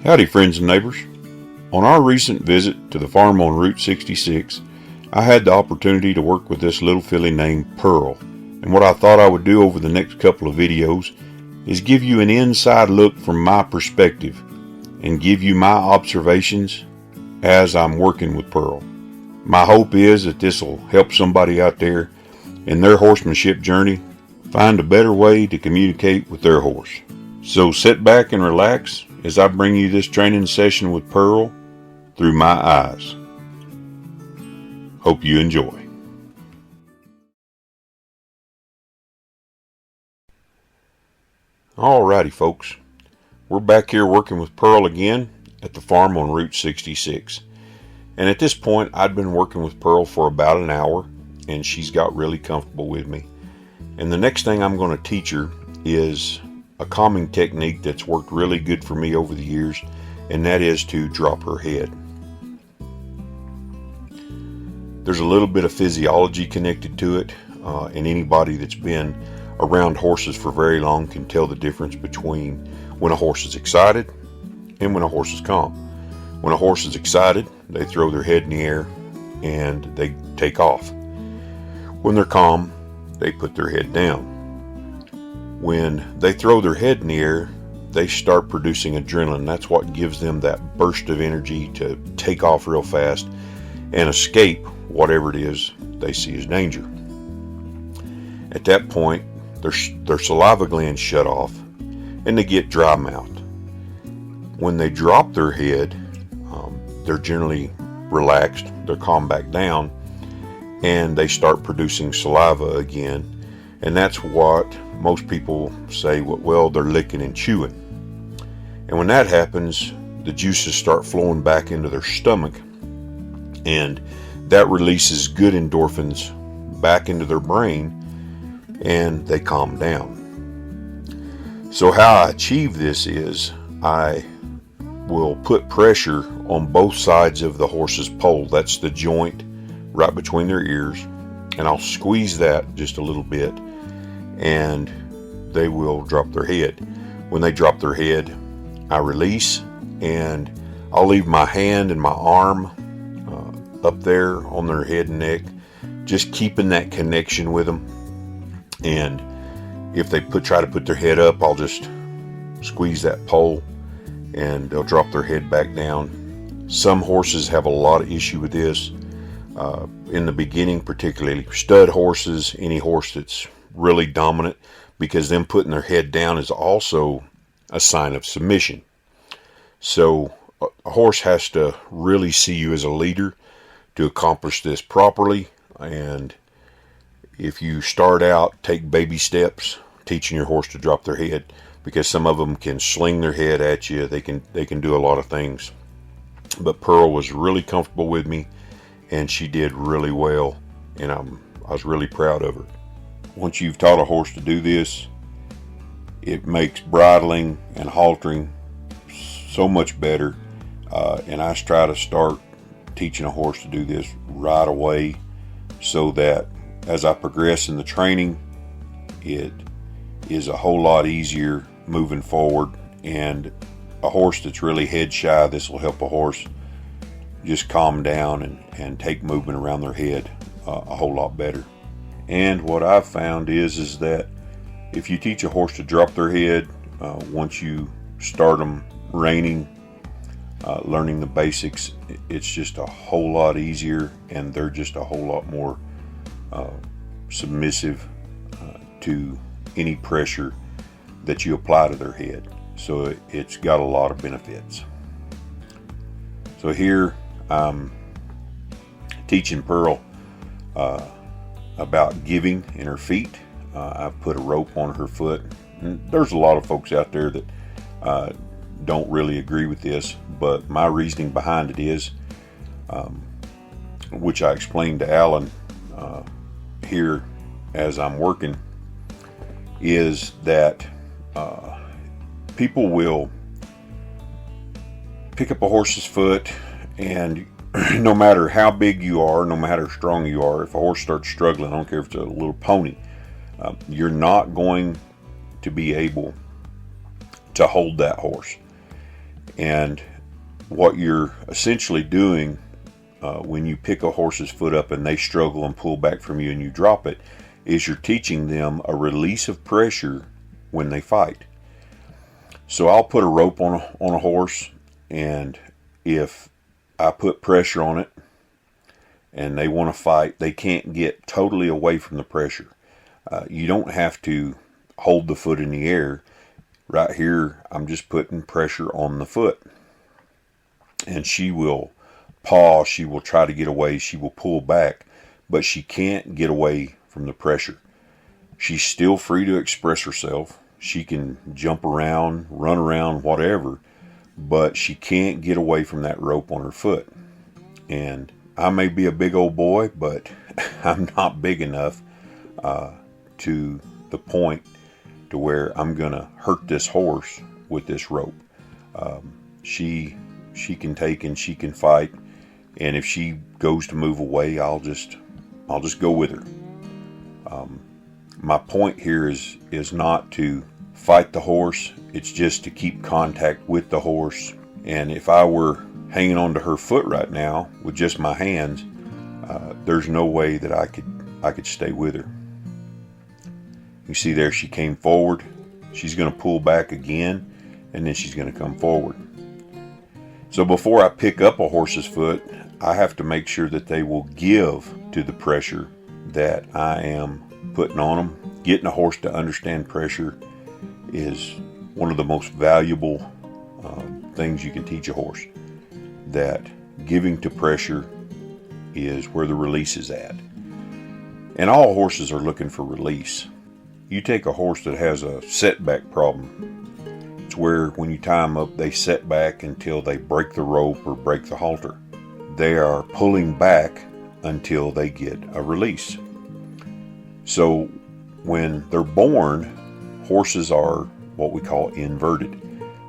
Howdy friends and neighbors. On our recent visit to the farm on Route 66, I had the opportunity to work with this little filly named Pearl. And what I thought I would do over the next couple of videos is give you an inside look from my perspective and give you my observations as I'm working with Pearl. My hope is that this will help somebody out there in their horsemanship journey find a better way to communicate with their horse. So sit back and relax as I bring you this training session with Pearl through my eyes. Hope you enjoy. Alrighty folks, we're back here working with Pearl again at the farm on Route 66. And at this point I'd been working with Pearl for about an hour and she's got really comfortable with me. And the next thing I'm going to teach her is a calming technique that's worked really good for me over the years, and that is to drop her head. There's a little bit of physiology connected to it, and anybody that's been around horses for very long can tell the difference between when a horse is excited and when a horse is calm. When a horse is excited, they throw their head in the air and they take off. When they're calm, they put their head down. When they throw their head in the air, they start producing adrenaline. That's what gives them that burst of energy to take off real fast and escape whatever it is they see as danger. At that point, their saliva glands shut off and they get dry mouthed. When they drop their head, they're generally relaxed, they're calmed back down, and they start producing saliva again. And that's what most people say, well, they're licking and chewing. And when that happens, the juices start flowing back into their stomach, and that releases good endorphins back into their brain, and they calm down. So how I achieve this is I will put pressure on both sides of the horse's poll. That's the joint right between their ears, and I'll squeeze that just a little bit, and they will drop their head. When they drop their head, I release, and I'll leave my hand and my arm up there on their head and neck, just keeping that connection with them. And if they try to put their head up, I'll just squeeze that pole and they'll drop their head back down. Some horses have a lot of issue with this. In the beginning, particularly stud horses, any horse that's really dominant, because them putting their head down is also a sign of submission. So a horse has to really see you as a leader to accomplish this properly. And if you start out, take baby steps teaching your horse to drop their head, because some of them can sling their head at you. They can do a lot of things. But Pearl was really comfortable with me, and she did really well, and I was really proud of her. Once you've taught a horse to do this, it makes bridling and haltering so much better, and I try to start teaching a horse to do this right away, so that as I progress in the training, it is a whole lot easier moving forward. And a horse that's really head shy, this will help a horse just calm down and take movement around their head a whole lot better. And what I've found is that if you teach a horse to drop their head, once you start them reining, learning the basics, it's just a whole lot easier, and they're just a whole lot more submissive to any pressure that you apply to their head. So it's got a lot of benefits. So here I'm teaching Pearl about giving in her feet. I've put a rope on her foot. And there's a lot of folks out there that don't really agree with this, but my reasoning behind it is, which I explained to Alan here as I'm working, is that people will pick up a horse's foot, and no matter how big you are, no matter how strong you are, if a horse starts struggling, I don't care if it's a little pony, you're not going to be able to hold that horse. And what you're essentially doing when you pick a horse's foot up and they struggle and pull back from you and you drop it, is you're teaching them a release of pressure when they fight. So I'll put a rope on a horse, and if I put pressure on it and they want to fight, they can't get totally away from the pressure. You don't have to hold the foot in the air. Right here, I'm just putting pressure on the foot. And she will paw, she will try to get away, she will pull back, but she can't get away from the pressure. She's still free to express herself. She can jump around, run around, whatever, but she can't get away from that rope on her foot. And I may be a big old boy, but I'm not big enough to the point to where I'm going to hurt this horse with this rope. She can take and she can fight, and if she goes to move away, I'll just go with her. My point here is not to fight the horse. It's just to keep contact with the horse. And if I were hanging onto her foot right now with just my hands, there's no way that I could stay with her. You see there, she came forward. She's going to pull back again, and then she's going to come forward. So before I pick up a horse's foot, I have to make sure that they will give to the pressure that I am putting on them. Getting a horse to understand pressure is one of the most valuable things you can teach a horse. That giving to pressure is where the release is at. And all horses are looking for release. You take a horse that has a setback problem. It's where when you tie them up, they set back until they break the rope or break the halter. They are pulling back until they get a release. So when they're born, horses are what we call inverted.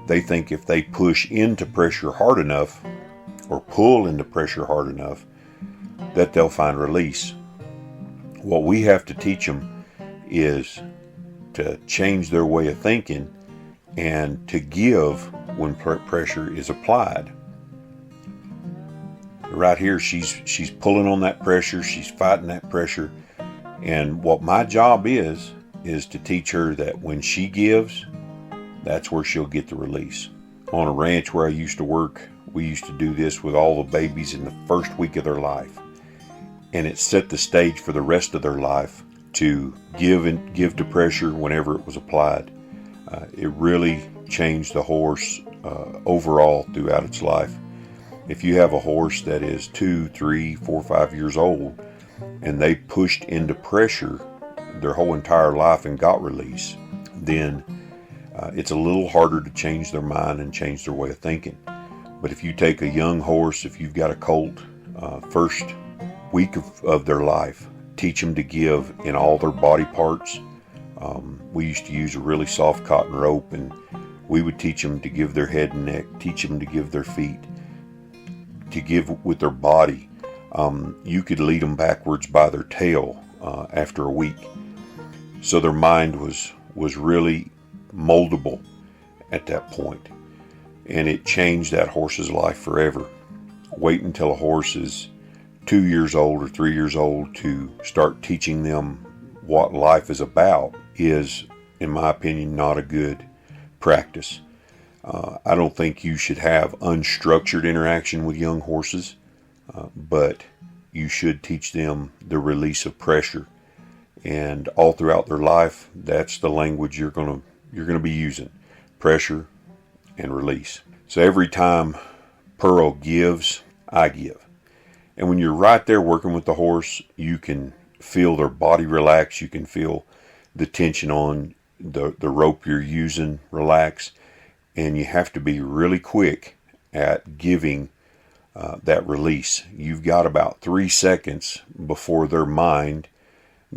They think if they push into pressure hard enough or pull into pressure hard enough that they'll find release. What we have to teach them is to change their way of thinking and to give when pressure is applied. Right here, she's pulling on that pressure, she's fighting that pressure, and what my job is to teach her that when she gives, that's where she'll get the release. On a ranch where I used to work, we used to do this with all the babies in the first week of their life, and it set the stage for the rest of their life to give to pressure whenever it was applied. It really changed the horse overall throughout its life. If you have a horse that is 2, 3, 4, 5 years old and they pushed into pressure their whole entire life and got release, then it's a little harder to change their mind and change their way of thinking. But if you take a young horse, if you've got a colt, first week of their life, teach them to give in all their body parts. We used to use a really soft cotton rope, and we would teach them to give their head and neck, teach them to give their feet, to give with their body. You could lead them backwards by their tail after a week. So their mind was really moldable at that point. And it changed that horse's life forever. Wait until a horse is 2 years old or 3 years old to start teaching them what life is about is, in my opinion, not a good practice. I don't think you should have unstructured interaction with young horses, but you should teach them the release of pressure. And all throughout their life, that's the language you're going to be using: pressure and release. So every time Pearl gives, I give. And when you're right there working with the horse, you can feel their body relax. You can feel the tension on the rope you're using relax. And you have to be really quick at giving that release. You've got about 3 seconds before their mind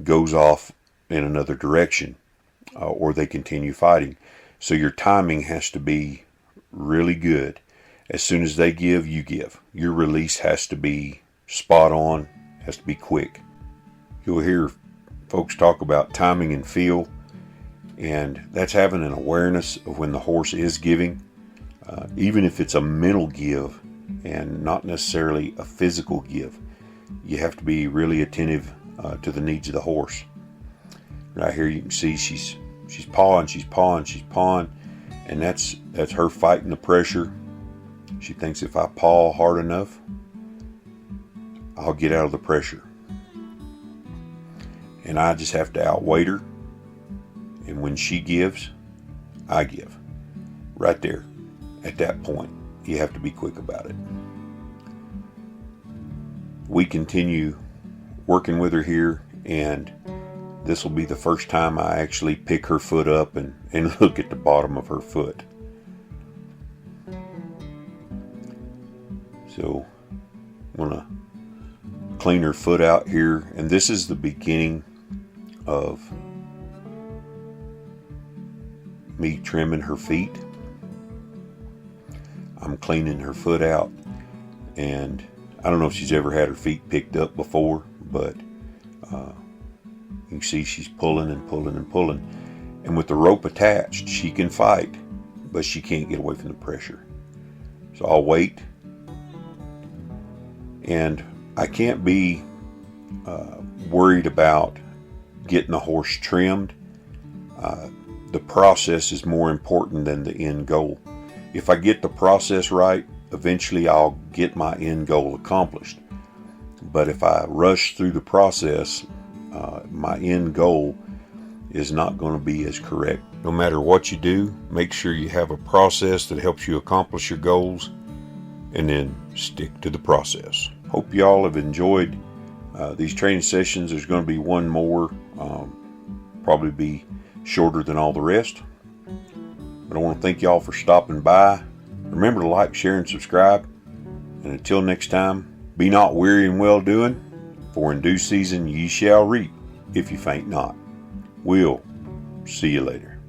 goes off in another direction or they continue fighting. So your timing has to be really good. As soon as they give, you give. Your release has to be spot on, has to be quick. You'll hear folks talk about timing and feel, and that's having an awareness of when the horse is giving. Even if it's a mental give and not necessarily a physical give, you have to be really attentive to the needs of the horse. Right here you can see she's pawing, and that's her fighting the pressure. She thinks if I paw hard enough, I'll get out of the pressure. And I just have to outweight her. And when she gives, I give. Right there, at that point, you have to be quick about it. We continue working with her here, and this will be the first time I actually pick her foot up and look at the bottom of her foot. So I'm going to clean her foot out here, and this is the beginning of me trimming her feet. I'm cleaning her foot out, and I don't know if she's ever had her feet picked up before, but you can see she's pulling and pulling and pulling, and with the rope attached she can fight, but she can't get away from the pressure. So I'll wait, and I can't be worried about getting the horse trimmed. The process is more important than the end goal. If I get the process right, eventually I'll get my end goal accomplished. But if I rush through the process, my end goal is not going to be as correct. No matter what you do, make sure you have a process that helps you accomplish your goals, and then stick to the process. Hope y'all have enjoyed these training sessions. There's going to be one more, probably be shorter than all the rest. But I want to thank y'all for stopping by. Remember to like, share, and subscribe. And until next time, be not weary in well doing, for in due season ye shall reap, if you faint not. We'll see you later.